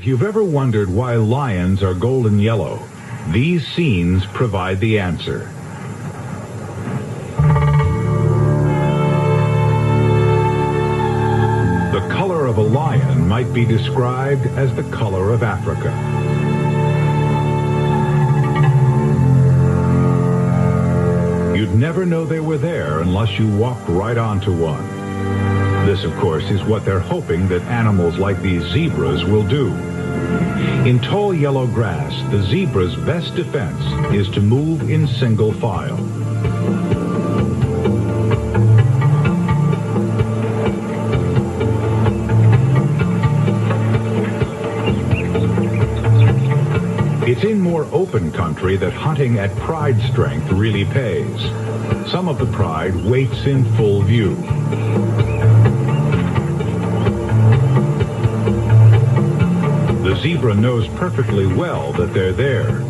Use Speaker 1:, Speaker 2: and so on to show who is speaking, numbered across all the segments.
Speaker 1: If you've ever wondered why lions are golden yellow, these scenes provide the answer. The color of a lion might be described as the color of Africa. You'd never know they were there unless you walked right onto one. This, of course, is what they're hoping that animals like these zebras will do. In tall yellow grass, the zebra's best defense is to move in single file. It's in more open country that hunting at pride strength really pays. Some of the pride waits in full view. The zebra knows perfectly well that they're there.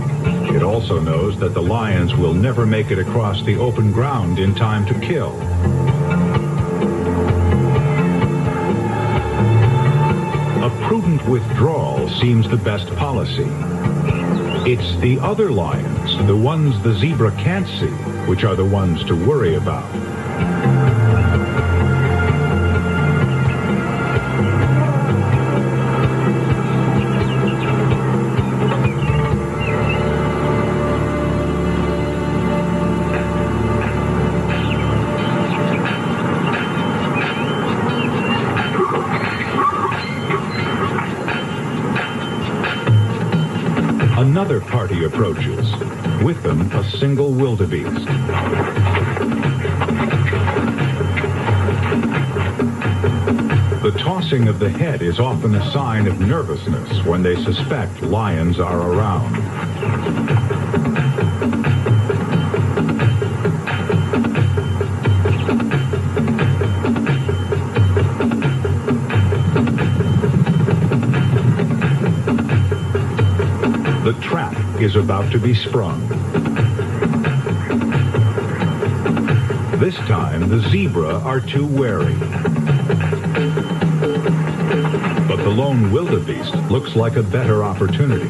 Speaker 1: It also knows that the lions will never make it across the open ground in time to kill. A prudent withdrawal seems the best policy. It's the other lions, the ones the zebra can't see, which are the ones to worry about. Another party approaches, with them a single wildebeest. The tossing of the head is often a sign of nervousness when they suspect lions are around. The trap is about to be sprung. This time, the zebra are too wary. But the lone wildebeest looks like a better opportunity.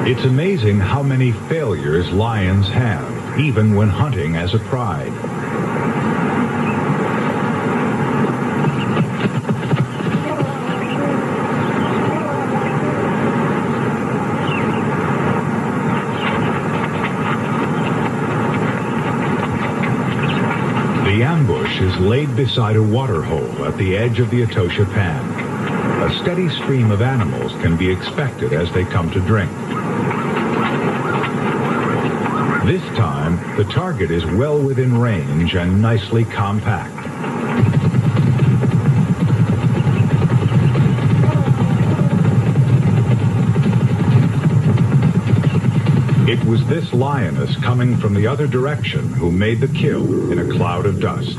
Speaker 1: It's amazing how many failures lions have, even when hunting as a pride. The ambush is laid beside a water hole at the edge of the Etosha Pan. A steady stream of animals can be expected as they come to drink. This time, the target is well within range and nicely compact. It was this lioness coming from the other direction who made the kill in a cloud of dust.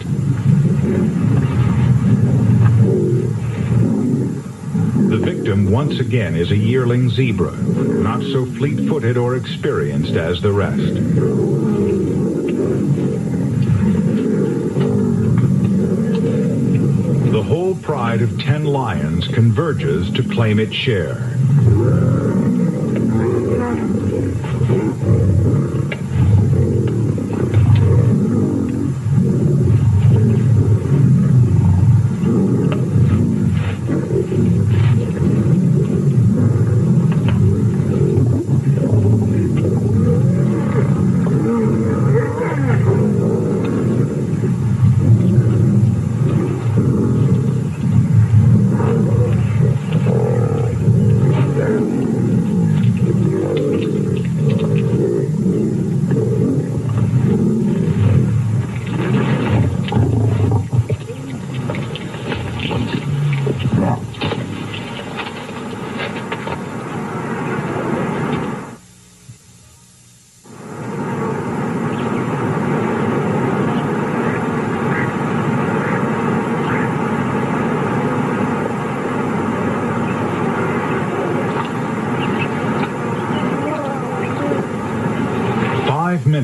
Speaker 1: The victim once again is a yearling zebra, not so fleet-footed or experienced as the rest. The whole pride of 10 lions converges to claim its share.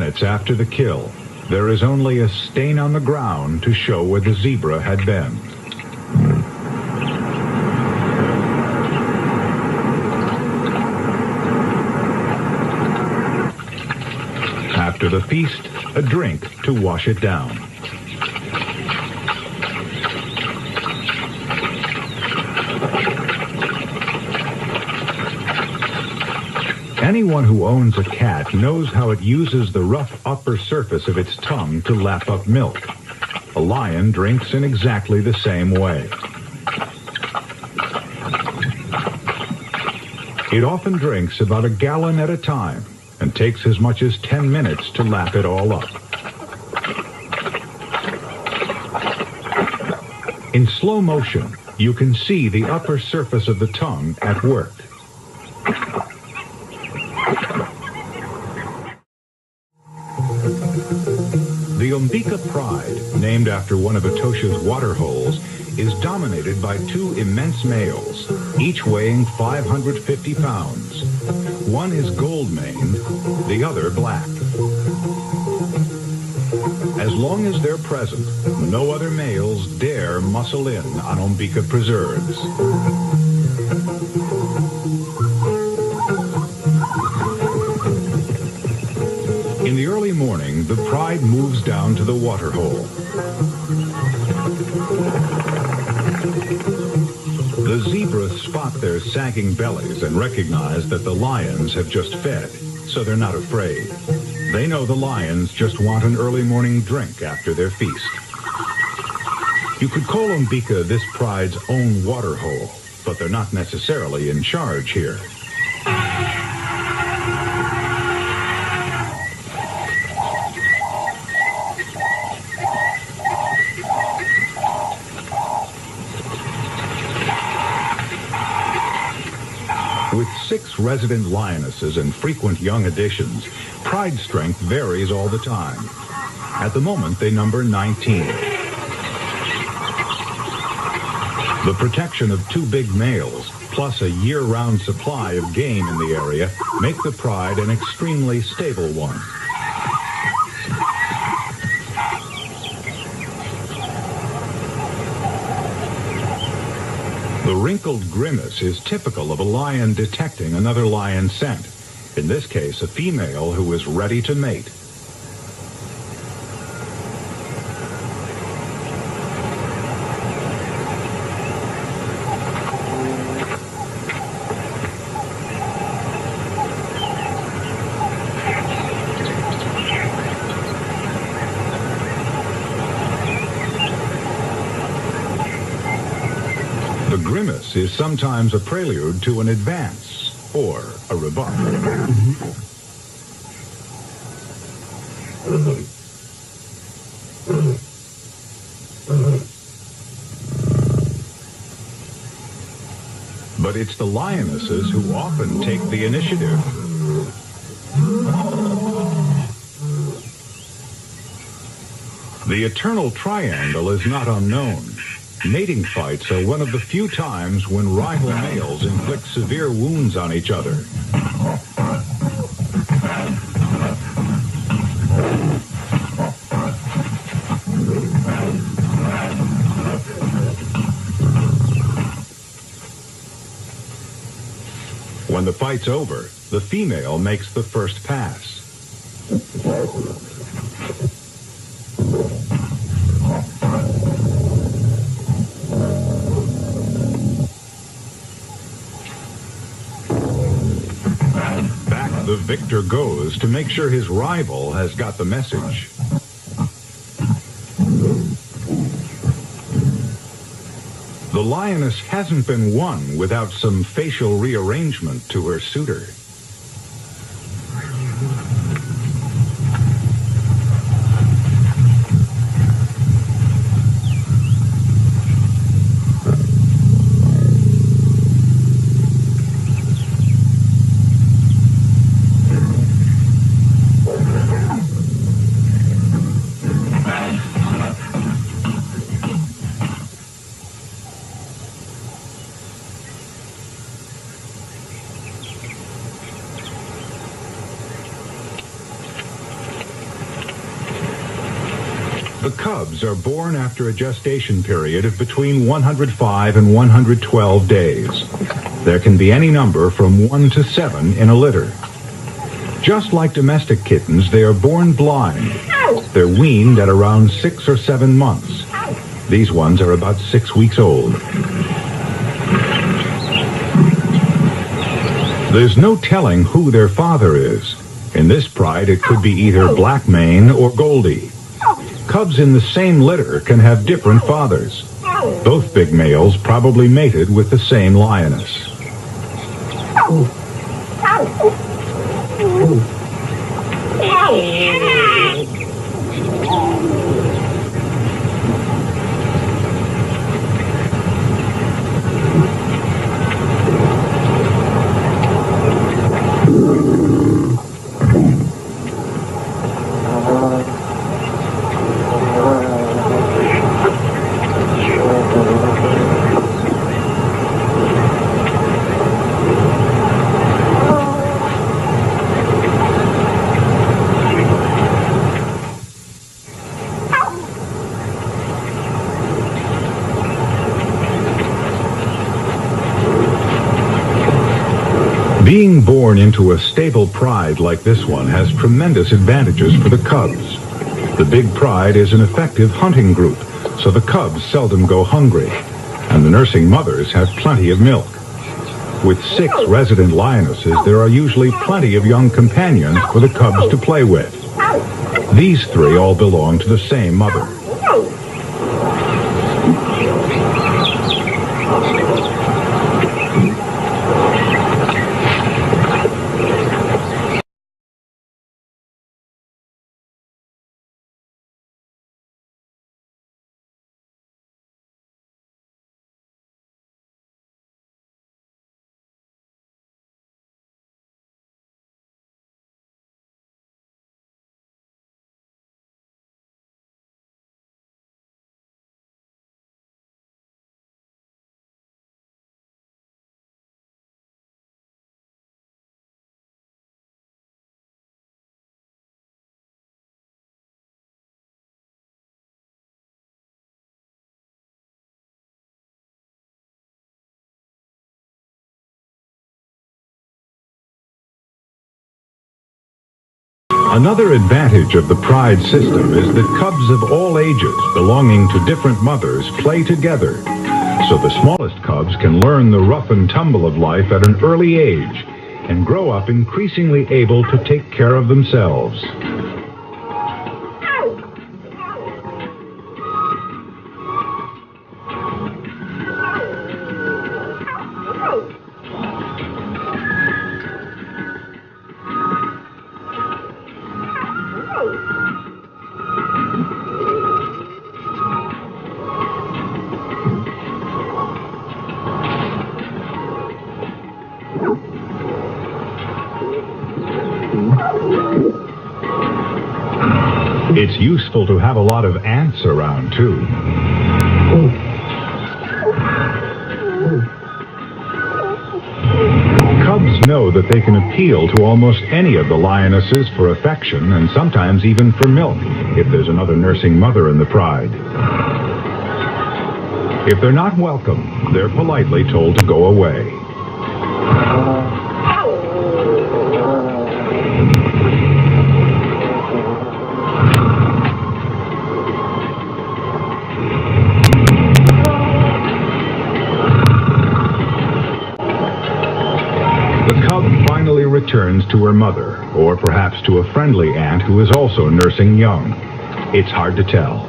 Speaker 1: minutes after the kill, there is only a stain on the ground to show where the zebra had been. After the feast, a drink to wash it down. Anyone who owns a cat knows how it uses the rough upper surface of its tongue to lap up milk. A lion drinks in exactly the same way. It often drinks about a gallon at a time and takes as much as 10 minutes to lap it all up. In slow motion, you can see the upper surface of the tongue at work. The Umbika Pride, named after one of Etosha's water holes, is dominated by two immense males, each weighing 550 pounds. One is gold-maned, the other black. As long as they're present, no other males dare muscle in on Umbika preserves. In the early morning, the pride moves down to the water hole. The zebras spot their sagging bellies and recognize that the lions have just fed, so they're not afraid. They know the lions just want an early morning drink after their feast. You could call Umbika this pride's own water hole, but they're not necessarily in charge here. With 6 resident lionesses and frequent young additions, pride strength varies all the time. At the moment, they number 19. The protection of 2 big males, plus a year-round supply of game in the area, make the pride an extremely stable one. The wrinkled grimace is typical of a lion detecting another lion's scent, in this case a female who is ready to mate. The grimace is sometimes a prelude to an advance or a rebuff. But it's the lionesses who often take the initiative. The eternal triangle is not unknown. Mating fights are one of the few times when rival males inflict severe wounds on each other. When the fight's over, the female makes the first pass. The victor goes to make sure his rival has got the message. The lioness hasn't been won without some facial rearrangement to her suitor. The cubs are born after a gestation period of between 105 and 112 days. There can be any number from 1 to 7 in a litter. Just like domestic kittens, they are born blind. They're weaned at around 6 or 7 months. These ones are about 6 weeks old. There's no telling who their father is. In this pride, it could be either Black Mane or Goldie. Cubs in the same litter can have different fathers. Both big males probably mated with the same lioness. Being born into a stable pride like this one has tremendous advantages for the cubs. The big pride is an effective hunting group, so the cubs seldom go hungry, and the nursing mothers have plenty of milk. With 6 resident lionesses, there are usually plenty of young companions for the cubs to play with. These 3 all belong to the same mother. Another advantage of the pride system is that cubs of all ages belonging to different mothers play together. So the smallest cubs can learn the rough and tumble of life at an early age and grow up increasingly able to take care of themselves. It's useful to have a lot of ants around, too. Cubs know that they can appeal to almost any of the lionesses for affection and sometimes even for milk if there's another nursing mother in the pride. If they're not welcome, they're politely told to go away. Returns to her mother, or perhaps to a friendly ant who is also nursing young. It's hard to tell.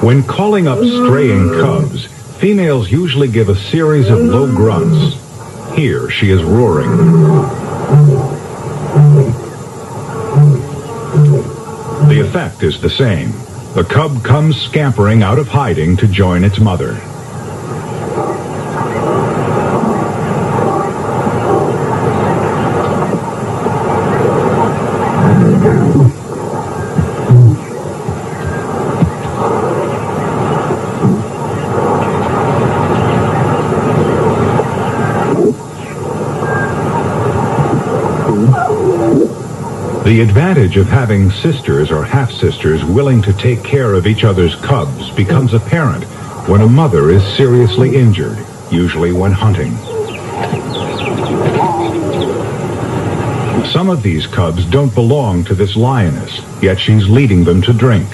Speaker 1: When calling up straying cubs, females usually give a series of low grunts. Here she is roaring. The effect is the same. The cub comes scampering out of hiding to join its mother. The advantage of having sisters or half-sisters willing to take care of each other's cubs becomes apparent when a mother is seriously injured, usually when hunting. Some of these cubs don't belong to this lioness, yet she's leading them to drink.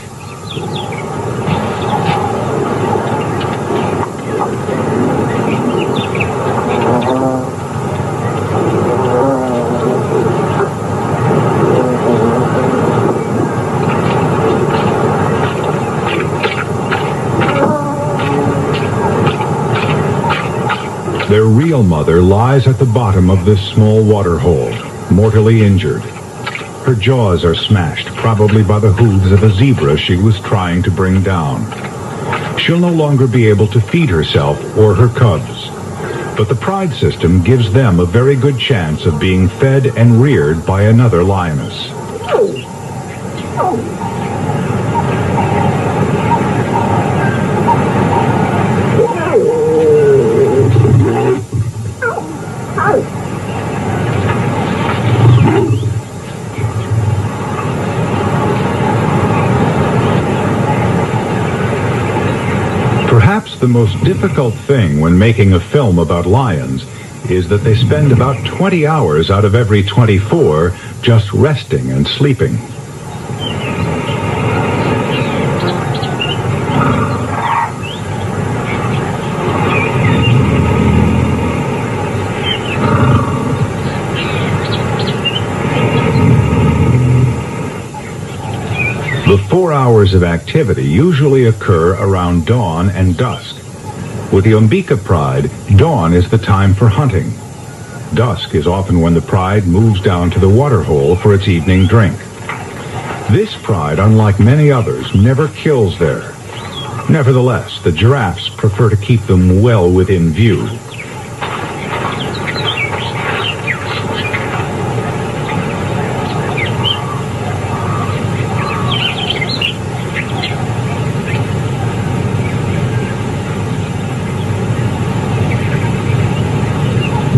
Speaker 1: Their real mother lies at the bottom of this small water hole, mortally injured. Her jaws are smashed, probably by the hooves of a zebra she was trying to bring down. She'll no longer be able to feed herself or her cubs, but the pride system gives them a very good chance of being fed and reared by another lioness. Perhaps the most difficult thing when making a film about lions is that they spend about 20 hours out of every 24 just resting and sleeping. The 4 hours of activity usually occur around dawn and dusk. With the Umbika pride, dawn is the time for hunting. Dusk is often when the pride moves down to the waterhole for its evening drink. This pride, unlike many others, never kills there. Nevertheless, the giraffes prefer to keep them well within view.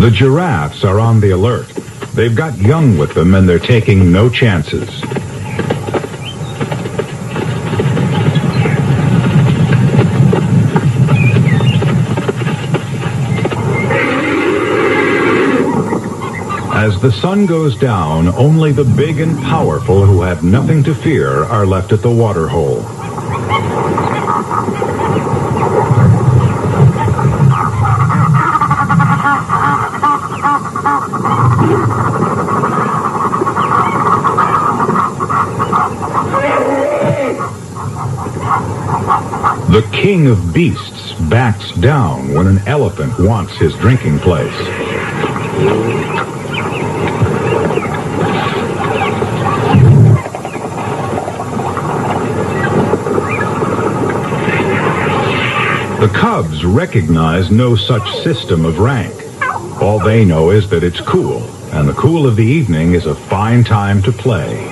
Speaker 1: The giraffes are on the alert. They've got young with them and they're taking no chances. As the sun goes down, only the big and powerful who have nothing to fear are left at the waterhole. The king of beasts backs down when an elephant wants his drinking place. The cubs recognize no such system of rank. All they know is that it's cool, and the cool of the evening is a fine time to play.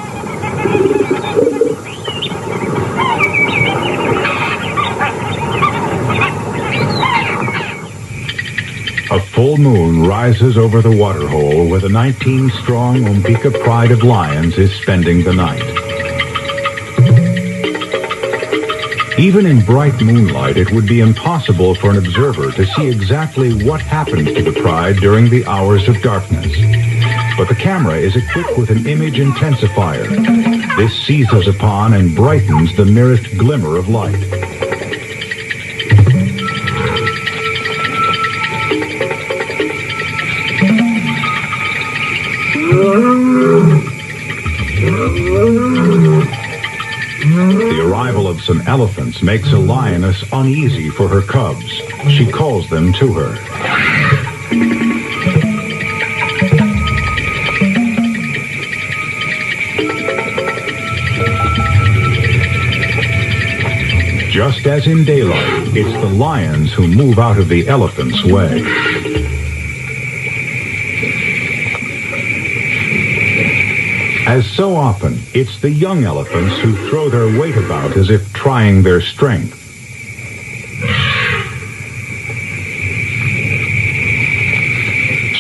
Speaker 1: A full moon rises over the waterhole where the 19-strong Umbika pride of lions is spending the night. Even in bright moonlight, it would be impossible for an observer to see exactly what happens to the pride during the hours of darkness. But the camera is equipped with an image intensifier. This seizes upon and brightens the merest glimmer of light. The arrival of some elephants makes a lioness uneasy for her cubs. She calls them to her. Just as in daylight, it's the lions who move out of the elephant's way. As so often, it's the young elephants who throw their weight about as if trying their strength.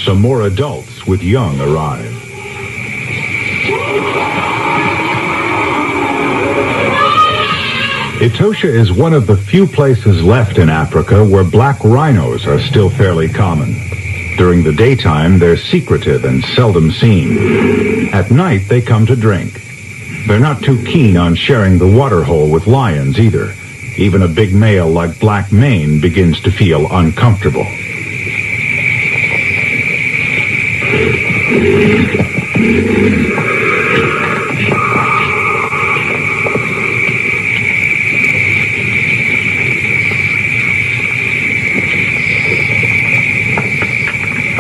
Speaker 1: Some more adults with young arrive. Etosha is one of the few places left in Africa where black rhinos are still fairly common. During the daytime, they're secretive and seldom seen. At night, they come to drink. They're not too keen on sharing the water hole with lions either. Even a big male like black mane begins to feel uncomfortable.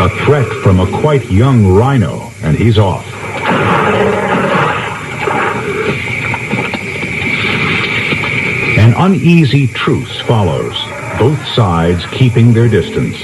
Speaker 1: A threat from a quite young rhino, and he's off. An uneasy truce follows, both sides keeping their distance.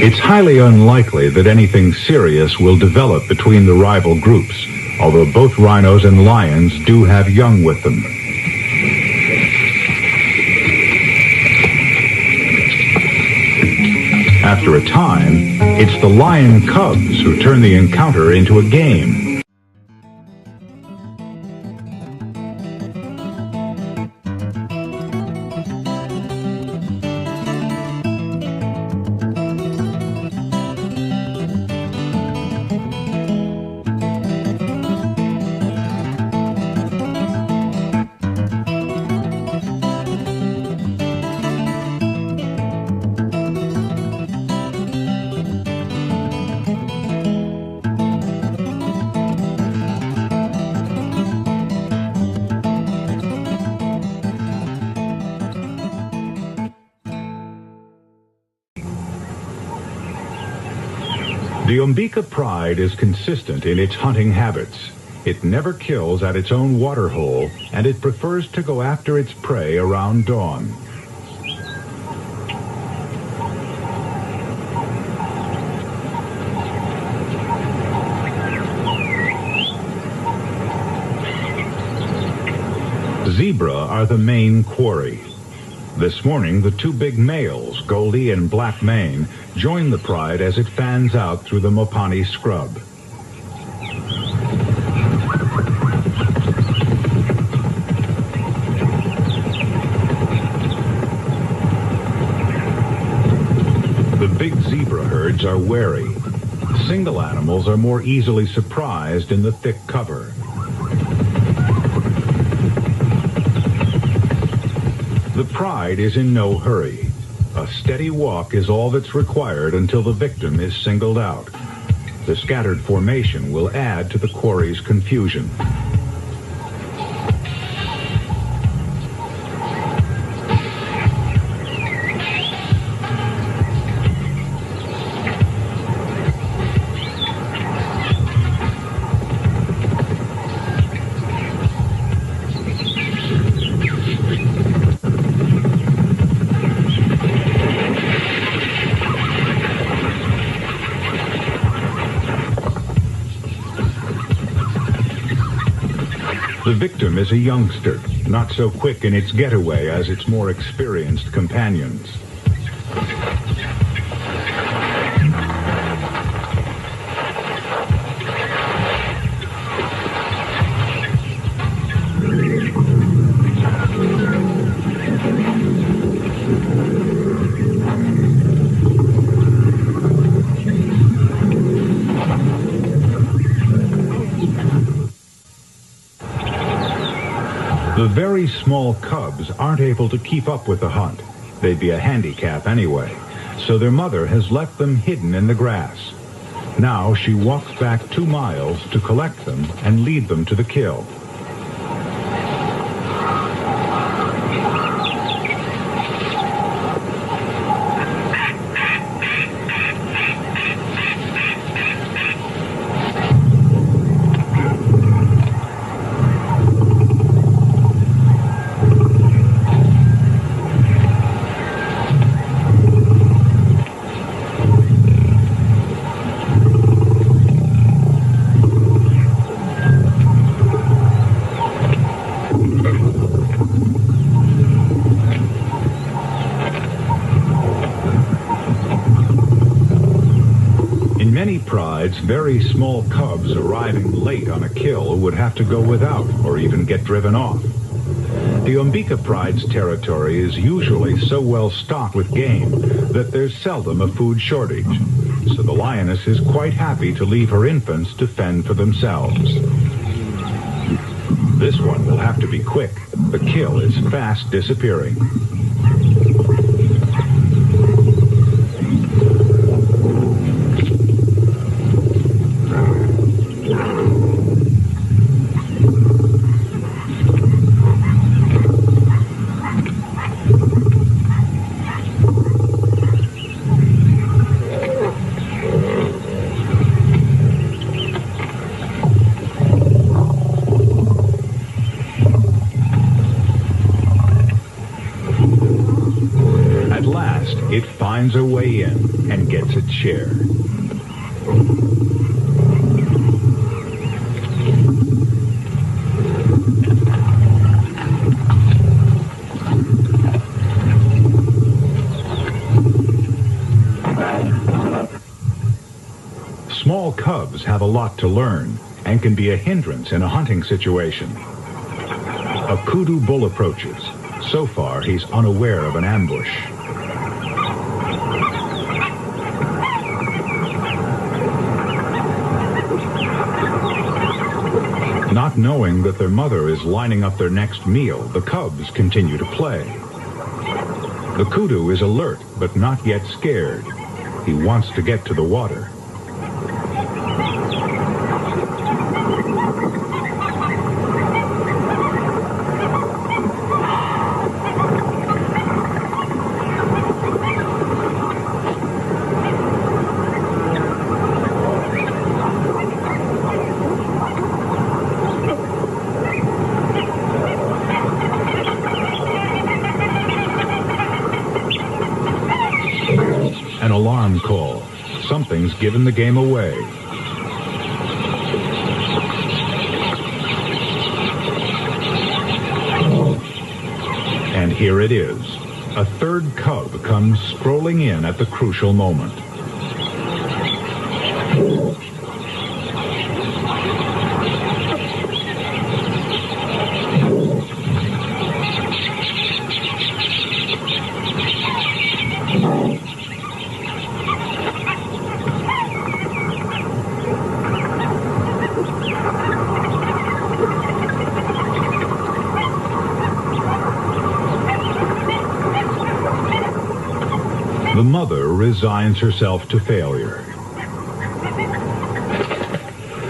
Speaker 1: It's highly unlikely that anything serious will develop between the rival groups, although both rhinos and lions do have young with them. After a time, it's the lion cubs who turn the encounter into a game. The Umbika pride is consistent in its hunting habits. It never kills at its own water hole, and it prefers to go after its prey around dawn. Zebra are the main quarry. This morning, the two big males, Goldie and Black Mane, join the pride as it fans out through the Mopani scrub. The big zebra herds are wary. Single animals are more easily surprised in the thick cover. The pride is in no hurry. A steady walk is all that's required until the victim is singled out. The scattered formation will add to the quarry's confusion. The victim is a youngster, not so quick in its getaway as its more experienced companions. The very small cubs aren't able to keep up with the hunt. They'd be a handicap anyway, so their mother has left them hidden in the grass. Now she walks back 2 miles to collect them and lead them to the kill. Besides, very small cubs arriving late on a kill would have to go without or even get driven off. The Umbika pride's territory is usually so well stocked with game that there's seldom a food shortage, so the lioness is quite happy to leave her infants to fend for themselves. This one will have to be quick. The kill is fast disappearing. It finds a way in and gets its share. Small cubs have a lot to learn and can be a hindrance in a hunting situation. A kudu bull approaches. So far, he's unaware of an ambush. Not knowing that their mother is lining up their next meal, the cubs continue to play. The kudu is alert, but not yet scared. He wants to get to the water. An alarm call. Something's given the game away. And here it is. A third cub comes strolling in at the crucial moment. The mother resigns herself to failure.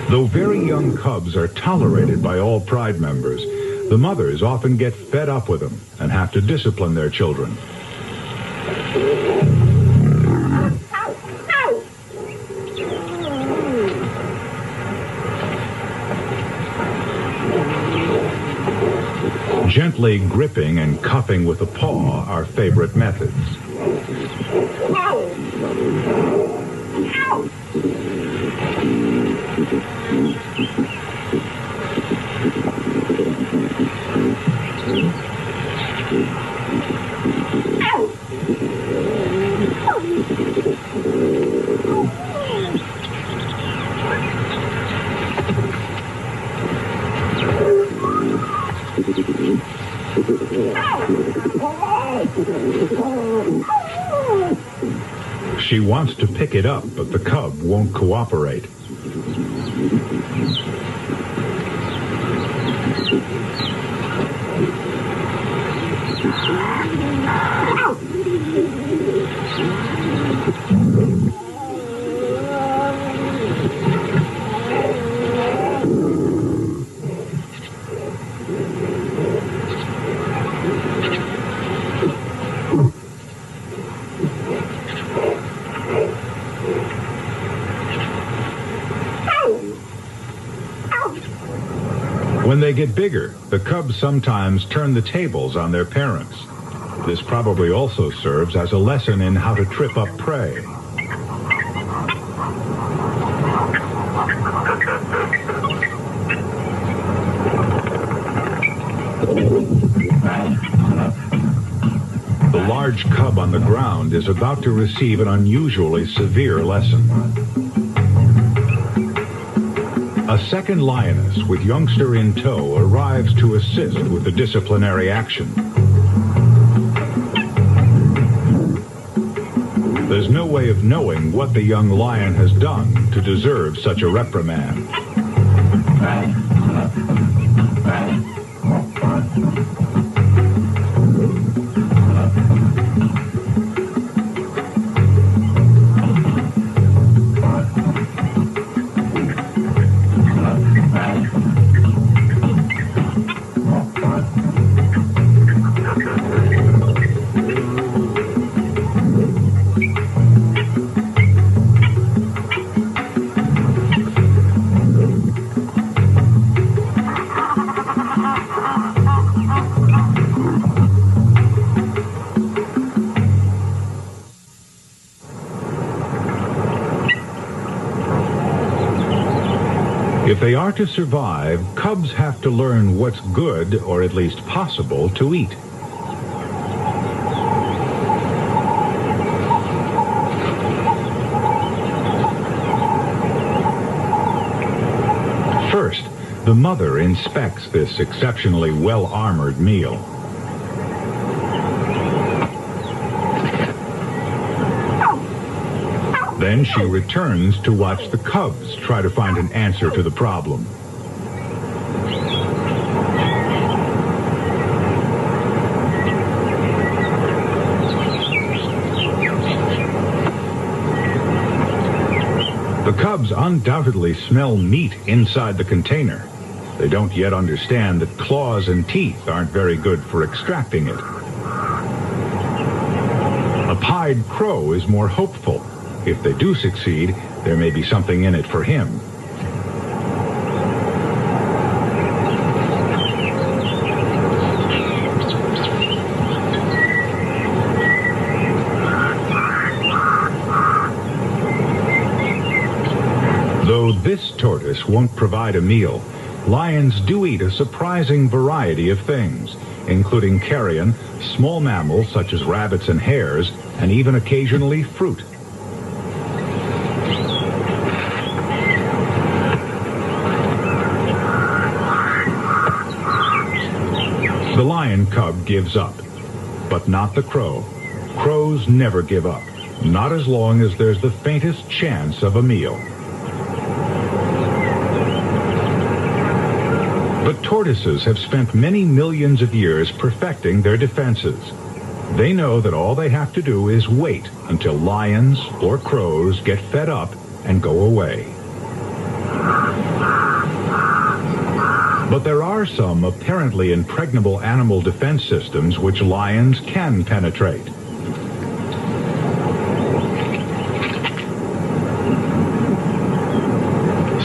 Speaker 1: Though very young cubs are tolerated by all pride members, the mothers often get fed up with them and have to discipline their children. Gently gripping and cuffing with a paw are favorite methods. She wants to pick it up, but the cub won't cooperate. When they get bigger, the cubs sometimes turn the tables on their parents. This probably also serves as a lesson in how to trip up prey. The large cub on the ground is about to receive an unusually severe lesson. A second lioness with youngster in tow arrives to assist with the disciplinary action. There's no way of knowing what the young lion has done to deserve such a reprimand. If they are to survive, cubs have to learn what's good, or at least possible, to eat. First, the mother inspects this exceptionally well-armored meal. Then she returns to watch the cubs try to find an answer to the problem. The cubs undoubtedly smell meat inside the container. They don't yet understand that claws and teeth aren't very good for extracting it. A pied crow is more hopeful. If they do succeed, there may be something in it for him. Though this tortoise won't provide a meal, lions do eat a surprising variety of things, including carrion, small mammals such as rabbits and hares, and even occasionally fruit. The lion cub gives up, but not the crow. Crows never give up, not as long as there's the faintest chance of a meal. But tortoises have spent many millions of years perfecting their defenses. They know that all they have to do is wait until lions or crows get fed up and go away. But there are some apparently impregnable animal defense systems which lions can penetrate.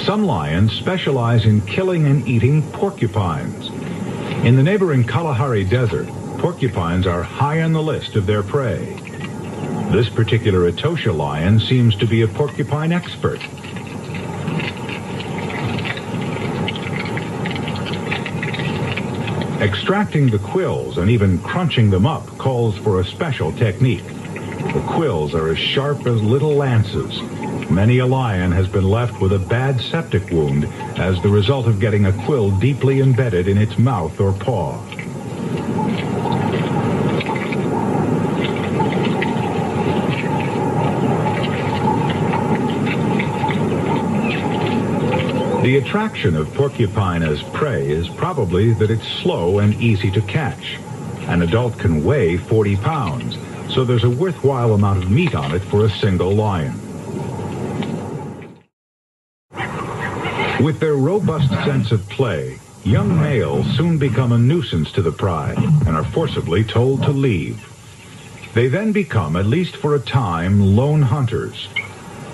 Speaker 1: Some lions specialize in killing and eating porcupines. In the neighboring Kalahari Desert, porcupines are high on the list of their prey. This particular Etosha lion seems to be a porcupine expert. Extracting the quills and even crunching them up calls for a special technique. The quills are as sharp as little lances. Many a lion has been left with a bad septic wound as the result of getting a quill deeply embedded in its mouth or paw. The attraction of porcupine as prey is probably that it's slow and easy to catch. An adult can weigh 40 pounds, so there's a worthwhile amount of meat on it for a single lion. With their robust sense of play, young males soon become a nuisance to the pride and are forcibly told to leave. They then become, at least for a time, lone hunters.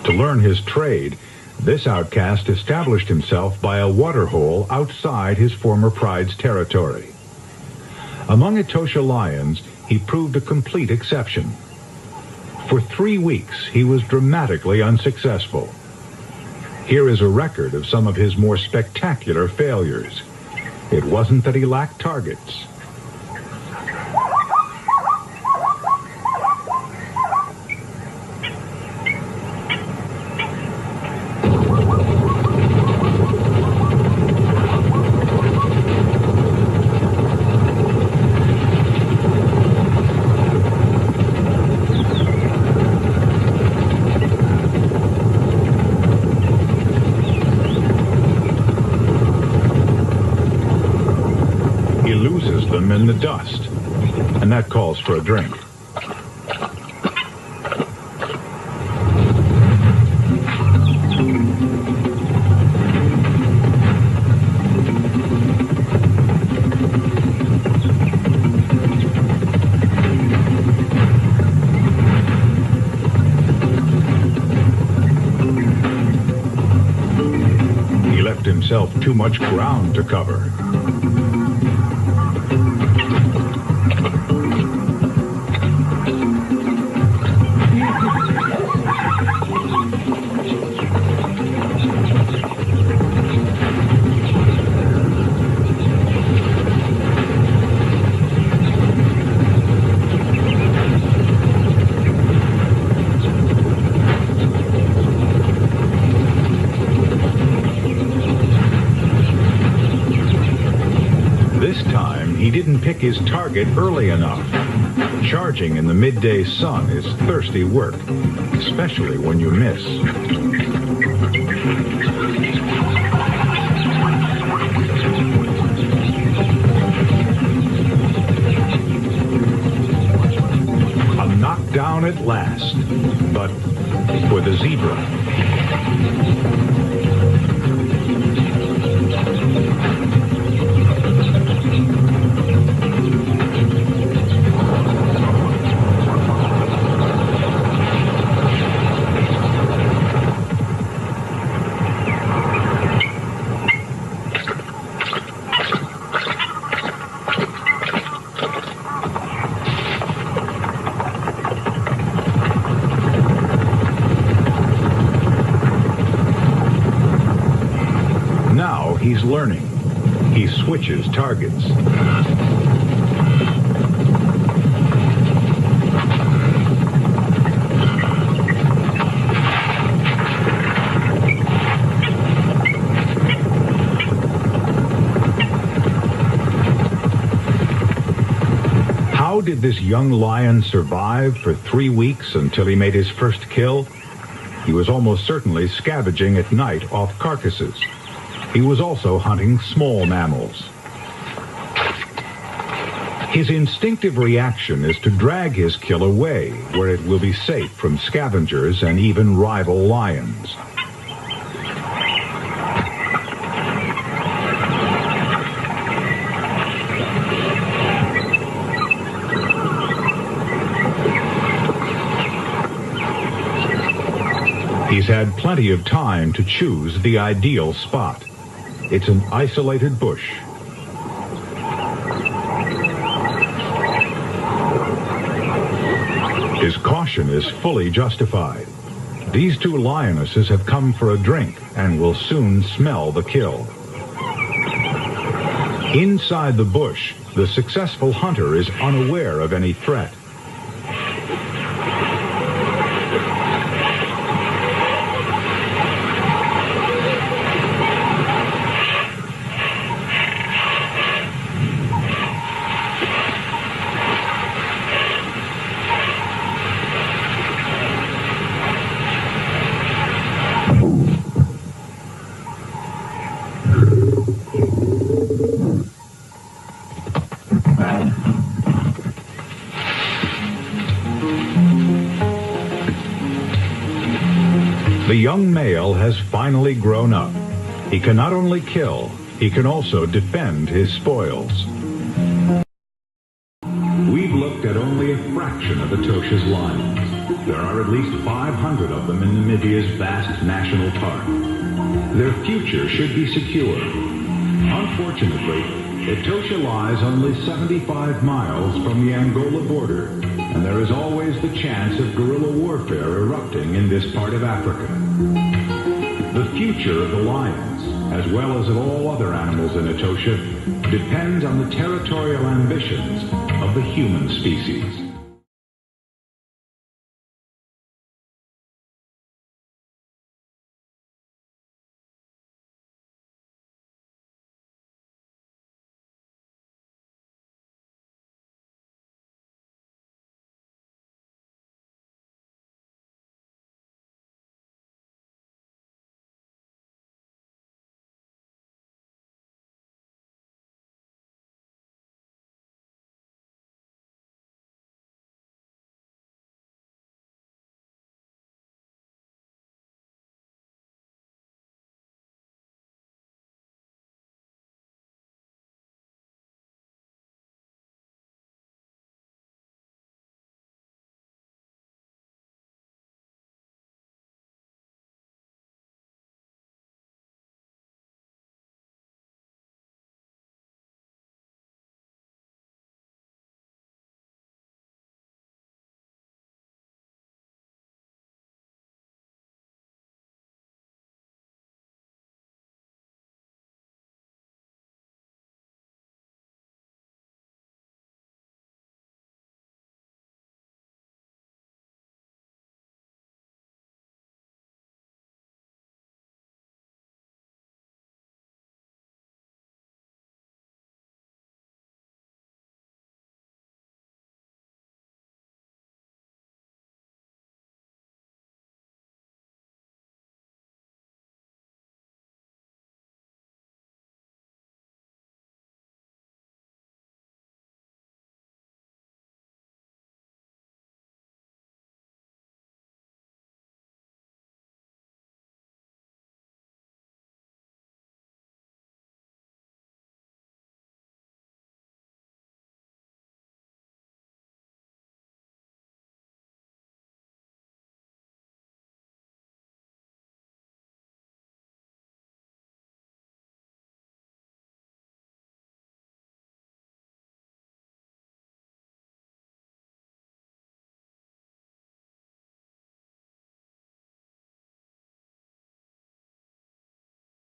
Speaker 1: To learn his trade, this outcast established himself by a waterhole outside his former pride's territory. Among Etosha lions, he proved a complete exception. For 3 weeks, he was dramatically unsuccessful. Here is a record of some of his more spectacular failures. It wasn't that he lacked targets. in the dust, and that calls for a drink. Himself too much ground to cover. He didn't pick his target early enough. Charging in the midday sun is thirsty work, especially when you miss. A knockdown at last, but for the zebra. He's learning. He switches targets. How did this young lion survive for 3 weeks until he made his first kill? He was almost certainly scavenging at night off carcasses. He was also hunting small mammals. His instinctive reaction is to drag his kill away where it will be safe from scavengers and even rival lions. He's had plenty of time to choose the ideal spot. It's an isolated bush. His caution is fully justified. These two lionesses have come for a drink and will soon smell the kill. Inside the bush, the successful hunter is unaware of any threat. The young male has finally grown up. He can not only kill, he can also defend his spoils. We've looked at only a fraction of Etosha's lions. There are at least 500 of them in Namibia's vast national park. Their future should be secure. Unfortunately, Etosha lies only 75 miles from the Angola border, and there is always the chance of guerrilla warfare erupting in this part of Africa. The future of the lions, as well as of all other animals in Etosha, depends on the territorial ambitions of the human species.